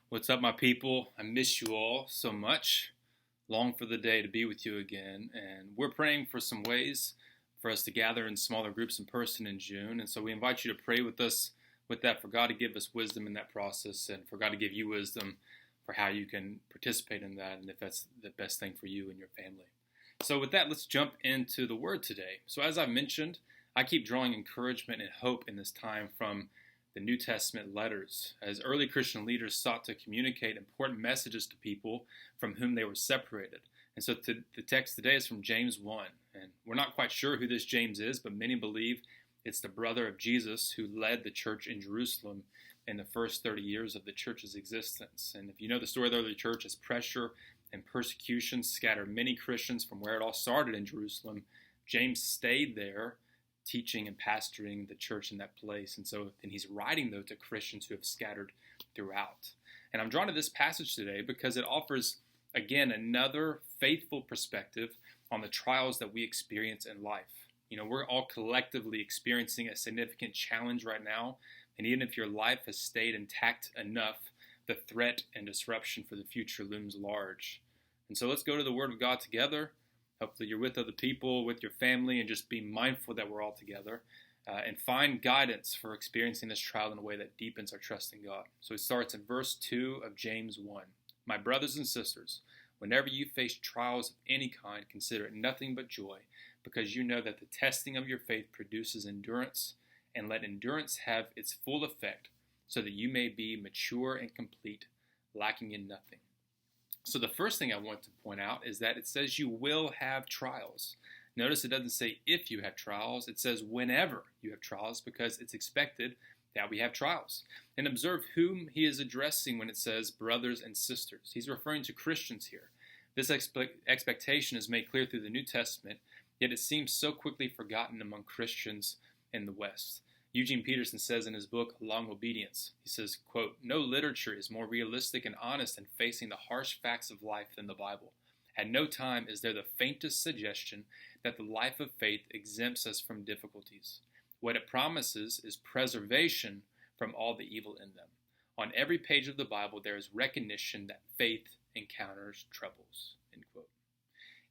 What's up, my people? I miss you all so much. Long for the day to be with you again. And we're praying for some ways for us to gather in smaller groups in person in June. And so we invite you to pray with us with that, for God to give us wisdom in that process and for God to give you wisdom for how you can participate in that and if that's the best thing for you and your family. So with that, let's jump into the word today. So as I mentioned, I keep drawing encouragement and hope in this time from the New Testament letters, as early Christian leaders sought to communicate important messages to people from whom they were separated. And so the text today is from James 1. And we're not quite sure who this James is, but many believe it's the brother of Jesus who led the church in Jerusalem in the first 30 years of the church's existence. And if you know the story of the early church, as pressure and persecution scattered many Christians from where it all started in Jerusalem, James stayed there teaching and pastoring the church in that place. And he's writing, though, to Christians who have scattered throughout. And I'm drawn to this passage today because it offers, again, another faithful perspective on the trials that we experience in life. You know, we're all collectively experiencing a significant challenge right now. And even if your life has stayed intact enough, the threat and disruption for the future looms large. And so let's go to the Word of God together. Hopefully you're with other people, with your family, and just be mindful that we're all together and find guidance for experiencing this trial in a way that deepens our trust in God. So it starts in verse 2 of James 1. My brothers and sisters, whenever you face trials of any kind, consider it nothing but joy, because you know that the testing of your faith produces endurance, and let endurance have its full effect, so that you may be mature and complete, lacking in nothing. So the first thing I want to point out is that it says you will have trials. Notice it doesn't say if you have trials, it says whenever you have trials, because it's expected that we have trials. And observe whom he is addressing when it says brothers and sisters. He's referring to Christians here. This expectation is made clear through the New Testament, yet it seems so quickly forgotten among Christians in the West. Eugene Peterson says in his book, Long Obedience, he says, quote, no literature is more realistic and honest in facing the harsh facts of life than the Bible. At no time is there the faintest suggestion that the life of faith exempts us from difficulties. What it promises is preservation from all the evil in them. On every page of the Bible, there is recognition that faith encounters troubles, end quote.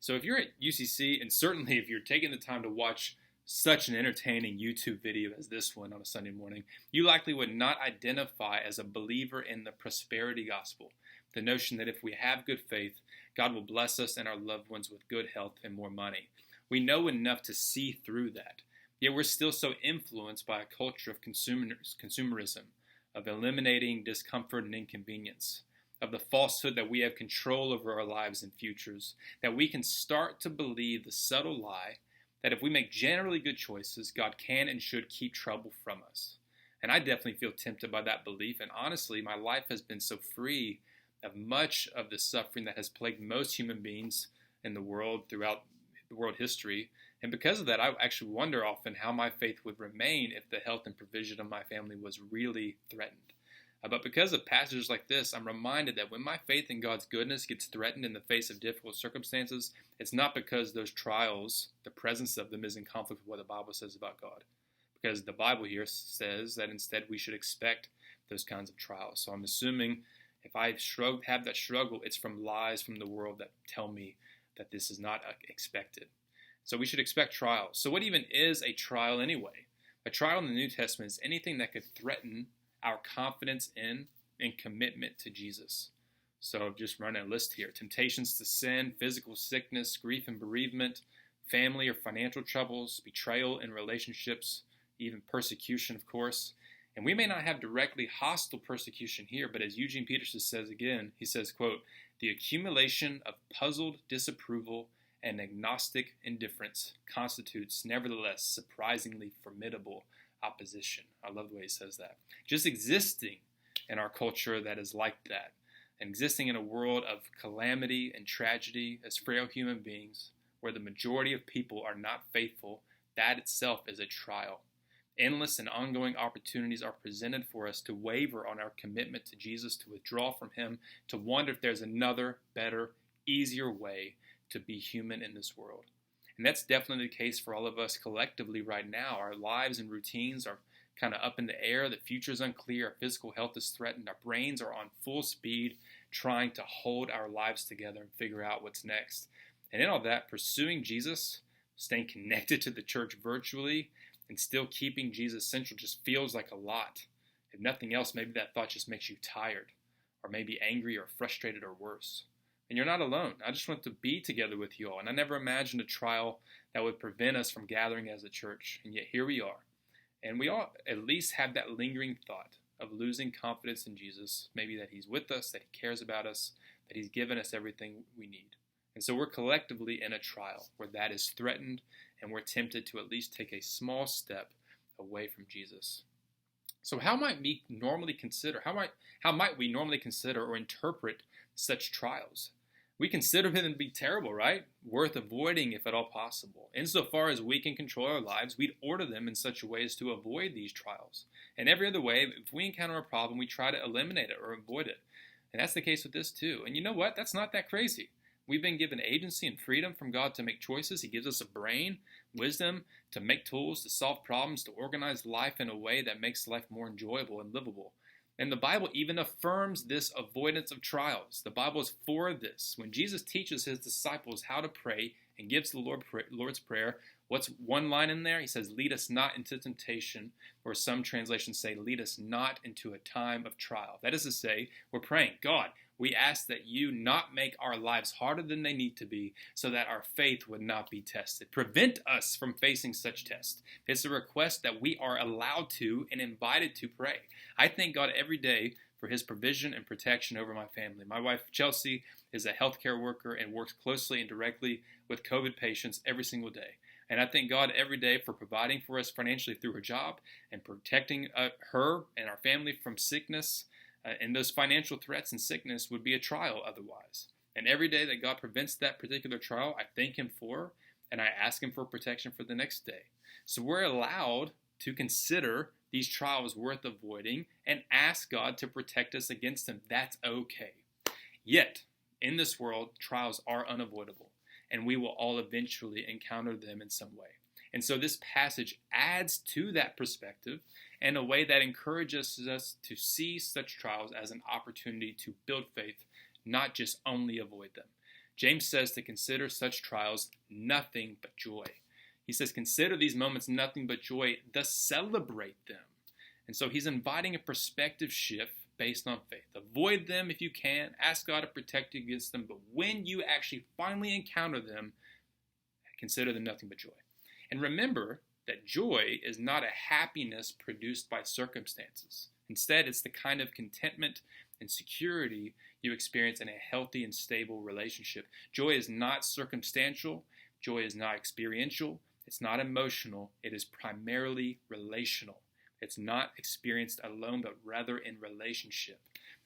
So if you're at UCC, and certainly if you're taking the time to watch such an entertaining YouTube video as this one on a Sunday morning, you likely would not identify as a believer in the prosperity gospel, the notion that if we have good faith, God will bless us and our loved ones with good health and more money. We know enough to see through that, yet we're still so influenced by a culture of consumerism, of eliminating discomfort and inconvenience, of the falsehood that we have control over our lives and futures, that we can start to believe the subtle lie that if we make generally good choices, God can and should keep trouble from us. And I definitely feel tempted by that belief. And honestly, my life has been so free of much of the suffering that has plagued most human beings in the world throughout the world history. And because of that, I actually wonder often how my faith would remain if the health and provision of my family was really threatened. But because of passages like this, I'm reminded that when my faith in God's goodness gets threatened in the face of difficult circumstances, it's not because those trials, the presence of them, is in conflict with what the Bible says about God. Because the Bible here says that instead we should expect those kinds of trials. So I'm assuming if I have that struggle, it's from lies from the world that tell me that this is not expected. So we should expect trials. So what even is a trial anyway? A trial in the New Testament is anything that could threaten our confidence in and commitment to Jesus. So just running a list here. Temptations to sin, physical sickness, grief and bereavement, family or financial troubles, betrayal in relationships, even persecution, of course. And we may not have directly hostile persecution here, but as Eugene Peterson says again, he says, quote, the accumulation of puzzled disapproval and agnostic indifference constitutes, nevertheless, surprisingly formidable opposition. I love the way he says that. Just existing in our culture that is like that, and existing in a world of calamity and tragedy as frail human beings, where the majority of people are not faithful, that itself is a trial. Endless and ongoing opportunities are presented for us to waver on our commitment to Jesus, to withdraw from him, to wonder if there's another, better, easier way to be human in this world. And that's definitely the case for all of us collectively right now. Our lives and routines are kind of up in the air. The future is unclear. Our physical health is threatened. Our brains are on full speed trying to hold our lives together and figure out what's next. And in all that, pursuing Jesus, staying connected to the church virtually, and still keeping Jesus central just feels like a lot. If nothing else, maybe that thought just makes you tired, or maybe angry or frustrated or worse. And you're not alone. I just want to be together with you all. And I never imagined a trial that would prevent us from gathering as a church. And yet here we are. And we all at least have that lingering thought of losing confidence in Jesus. Maybe that he's with us, that he cares about us, that he's given us everything we need. And so we're collectively in a trial where that is threatened, and we're tempted to at least take a small step away from Jesus. So how might we normally consider or interpret such trials? We consider them to be terrible, right? Worth avoiding if at all possible. Insofar as we can control our lives, we'd order them in such a way as to avoid these trials. And every other way, if we encounter a problem, we try to eliminate it or avoid it. And that's the case with this too. And you know what? That's not that crazy. We've been given agency and freedom from God to make choices. He gives us a brain, wisdom, to make tools, to solve problems, to organize life in a way that makes life more enjoyable and livable. And the Bible even affirms this avoidance of trials. The Bible is for this. When Jesus teaches his disciples how to pray and gives the Lord's Prayer, what's one line in there? He says, lead us not into temptation, or some translations say, lead us not into a time of trial. That is to say, we're praying, God, we ask that you not make our lives harder than they need to be so that our faith would not be tested. Prevent us from facing such tests. It's a request that we are allowed to and invited to pray. I thank God every day for his provision and protection over my family. My wife, Chelsea, is a healthcare worker and works closely and directly with COVID patients every single day. And I thank God every day for providing for us financially through her job and protecting her and our family from sickness. And those financial threats and sickness would be a trial otherwise. And every day that God prevents that particular trial, I thank him for, and I ask him for protection for the next day. So we're allowed to consider these trials worth avoiding and ask God to protect us against them. That's okay. Yet, in this world, trials are unavoidable, and we will all eventually encounter them in some way. And so this passage adds to that perspective in a way that encourages us to see such trials as an opportunity to build faith, not just only avoid them. James says to consider such trials nothing but joy. He says, consider these moments nothing but joy, thus celebrate them. And so he's inviting a perspective shift based on faith. Avoid them if you can. Ask God to protect you against them. But when you actually finally encounter them, consider them nothing but joy. And remember that joy is not a happiness produced by circumstances. Instead, it's the kind of contentment and security you experience in a healthy and stable relationship. Joy is not circumstantial. Joy is not experiential. It's not emotional. It is primarily relational. It's not experienced alone, but rather in relationship.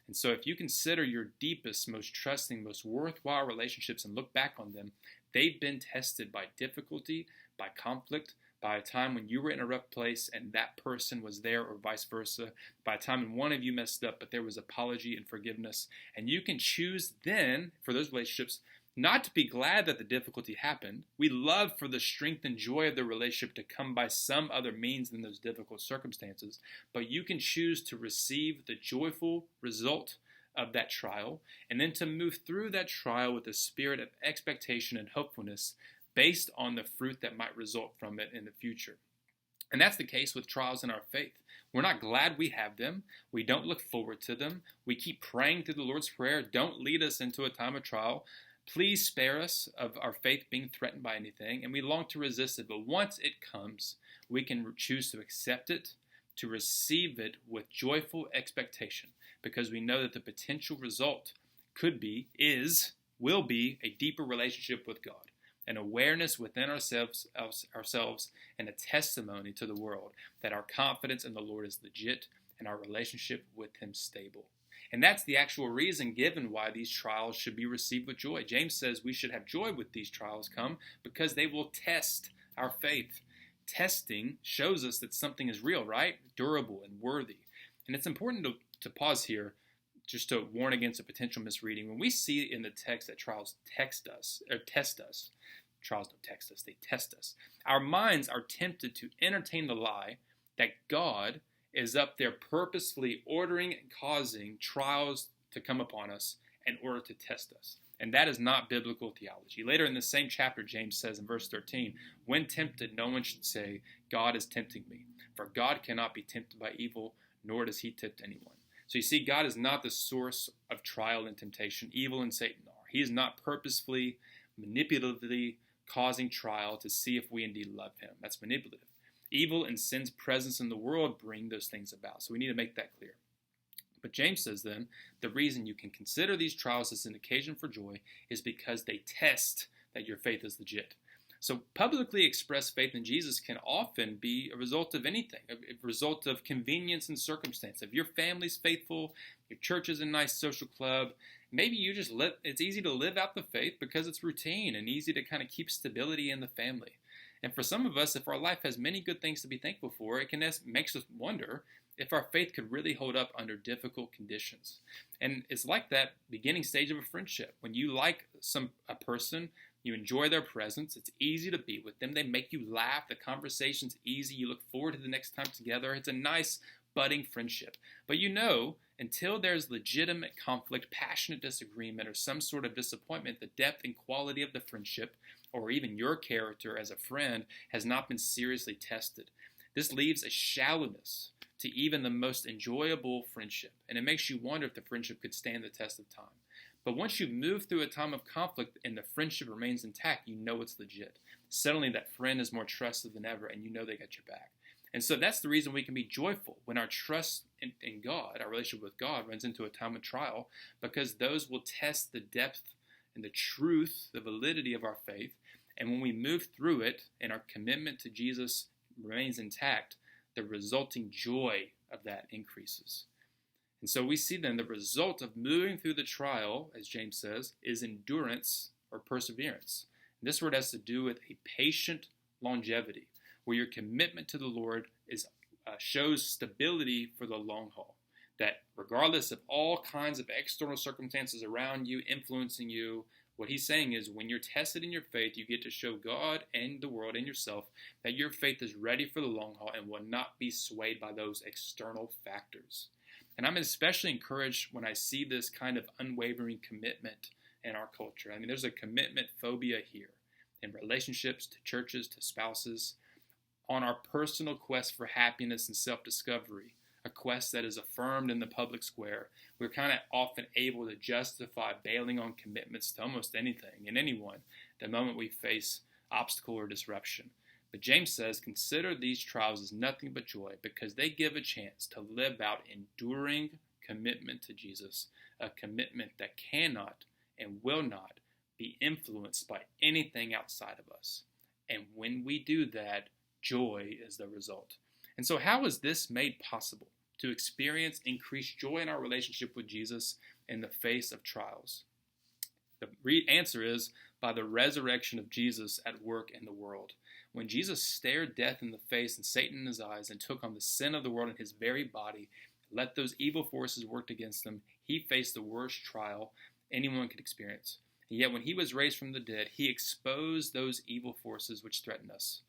And so if you consider your deepest, most trusting, most worthwhile relationships and look back on them, they've been tested by difficulty, by conflict, by a time when you were in a rough place and that person was there, or vice versa, by a time when one of you messed up but there was apology and forgiveness. And you can choose then, for those relationships, not to be glad that the difficulty happened. We love for the strength and joy of the relationship to come by some other means than those difficult circumstances. But you can choose to receive the joyful result of that trial and then to move through that trial with a spirit of expectation and hopefulness based on the fruit that might result from it in the future. And that's the case with trials in our faith. We're not glad we have them. We don't look forward to them. We keep praying through the Lord's Prayer, don't lead us into a time of trial. Please spare us of our faith being threatened by anything, and we long to resist it. But once it comes, we can choose to accept it, to receive it with joyful expectation, because we know that the potential result will be a deeper relationship with God, an awareness within ourselves, and a testimony to the world that our confidence in the Lord is legit and our relationship with him stable. And that's the actual reason given why these trials should be received with joy. James says we should have joy with these trials come because they will test our faith. Testing shows us that something is real, right? Durable and worthy. And it's important to pause here just to warn against a potential misreading. When we see in the text that trials test us, trials don't text us, they test us. Our minds are tempted to entertain the lie that God is up there purposefully ordering and causing trials to come upon us in order to test us. And that is not biblical theology. Later in the same chapter, James says in verse 13, when tempted, no one should say, God is tempting me. For God cannot be tempted by evil, nor does he tempt anyone. So you see, God is not the source of trial and temptation. Evil and Satan are. He is not purposefully, manipulatively causing trial to see if we indeed love him. That's manipulative. Evil and sin's presence in the world bring those things about. So we need to make that clear. But James says then, the reason you can consider these trials as an occasion for joy is because they test that your faith is legit. So publicly expressed faith in Jesus can often be a result of anything, a result of convenience and circumstance. If your family's faithful, your church is a nice social club, maybe you just it's easy to live out the faith because it's routine and easy to kind of keep stability in the family. And for some of us, if our life has many good things to be thankful for, it makes us wonder if our faith could really hold up under difficult conditions. And it's like that beginning stage of a friendship. When you like a person, you enjoy their presence, it's easy to be with them. They make you laugh. The conversation's easy. You look forward to the next time together. It's a nice, budding friendship. But until there's legitimate conflict, passionate disagreement, or some sort of disappointment, the depth and quality of the friendship, or even your character as a friend, has not been seriously tested. This leaves a shallowness to even the most enjoyable friendship, and it makes you wonder if the friendship could stand the test of time. But once you move through a time of conflict and the friendship remains intact, you know it's legit. Suddenly that friend is more trusted than ever, and you know they got your back. And so that's the reason we can be joyful when our trust in God, our relationship with God, runs into a time of trial, because those will test the depth and the truth, the validity of our faith. And when we move through it and our commitment to Jesus remains intact, the resulting joy of that increases. And so we see then the result of moving through the trial, as James says, is endurance or perseverance. And this word has to do with a patient longevity, where your commitment to the Lord shows stability for the long haul. That regardless of all kinds of external circumstances around you, influencing you, what he's saying is when you're tested in your faith, you get to show God and the world and yourself that your faith is ready for the long haul and will not be swayed by those external factors. And I'm especially encouraged when I see this kind of unwavering commitment in our culture. I mean, there's a commitment phobia here in relationships, to churches, to spouses, on our personal quest for happiness and self-discovery, a quest that is affirmed in the public square. We're kind of often able to justify bailing on commitments to almost anything and anyone the moment we face obstacle or disruption. But James says, consider these trials as nothing but joy because they give a chance to live out enduring commitment to Jesus, a commitment that cannot and will not be influenced by anything outside of us. And when we do that, joy is the result. And so how is this made possible? To experience increased joy in our relationship with Jesus in the face of trials? The answer is by the resurrection of Jesus at work in the world. When Jesus stared death in the face and Satan in his eyes and took on the sin of the world in his very body, let those evil forces work against him, he faced the worst trial anyone could experience. And yet when he was raised from the dead, he exposed those evil forces which threaten us.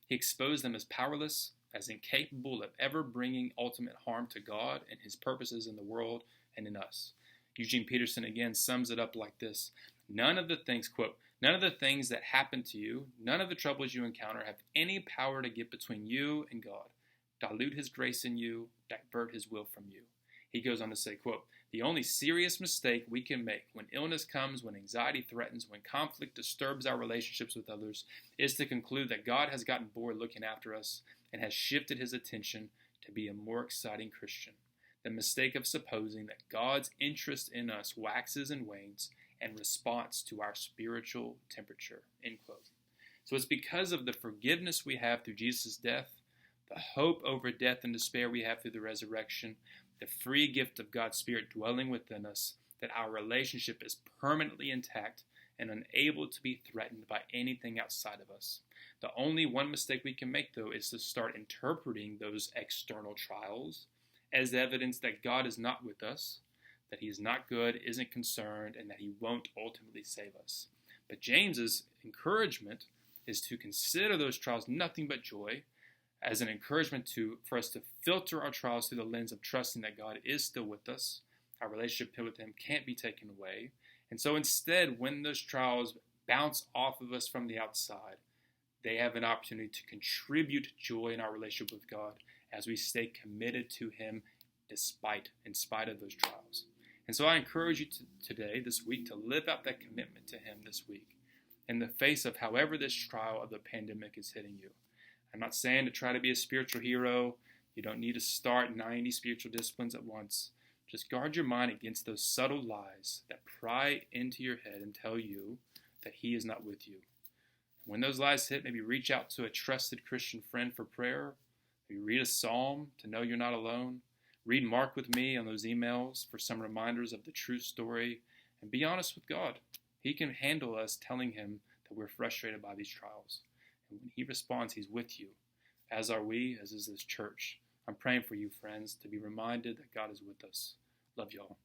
He exposed them as powerless, as incapable of ever bringing ultimate harm to God and his purposes in the world and in us. Eugene Peterson again sums it up like this: none of the things, quote, none of the things that happen to you, none of the troubles you encounter have any power to get between you and God, dilute his grace in you, divert his will from you. He goes on to say, quote, the only serious mistake we can make when illness comes, when anxiety threatens, when conflict disturbs our relationships with others, is to conclude that God has gotten bored looking after us and has shifted his attention to be a more exciting Christian. The mistake of supposing that God's interest in us waxes and wanes in response to our spiritual temperature, end quote. So it's because of the forgiveness we have through Jesus' death, the hope over death and despair we have through the resurrection, the free gift of God's Spirit dwelling within us, that our relationship is permanently intact and unable to be threatened by anything outside of us. The only one mistake we can make, though, is to start interpreting those external trials as evidence that God is not with us, that he is not good, isn't concerned, and that he won't ultimately save us. But James's encouragement is to consider those trials nothing but joy, as an encouragement for us to filter our trials through the lens of trusting that God is still with us. Our relationship with Him can't be taken away. And so instead, when those trials bounce off of us from the outside, they have an opportunity to contribute joy in our relationship with God as we stay committed to Him in spite of those trials. And so I encourage you today, this week, to live out that commitment to Him this week in the face of however this trial of the pandemic is hitting you. I'm not saying to try to be a spiritual hero. You don't need to start 90 spiritual disciplines at once. Just guard your mind against those subtle lies that pry into your head and tell you that He is not with you. When those lies hit, maybe reach out to a trusted Christian friend for prayer. Maybe read a psalm to know you're not alone. Read Mark with me on those emails for some reminders of the true story. And be honest with God. He can handle us telling Him that we're frustrated by these trials. And when He responds, He's with you, as are we, as is this church. I'm praying for you, friends, to be reminded that God is with us. Love y'all.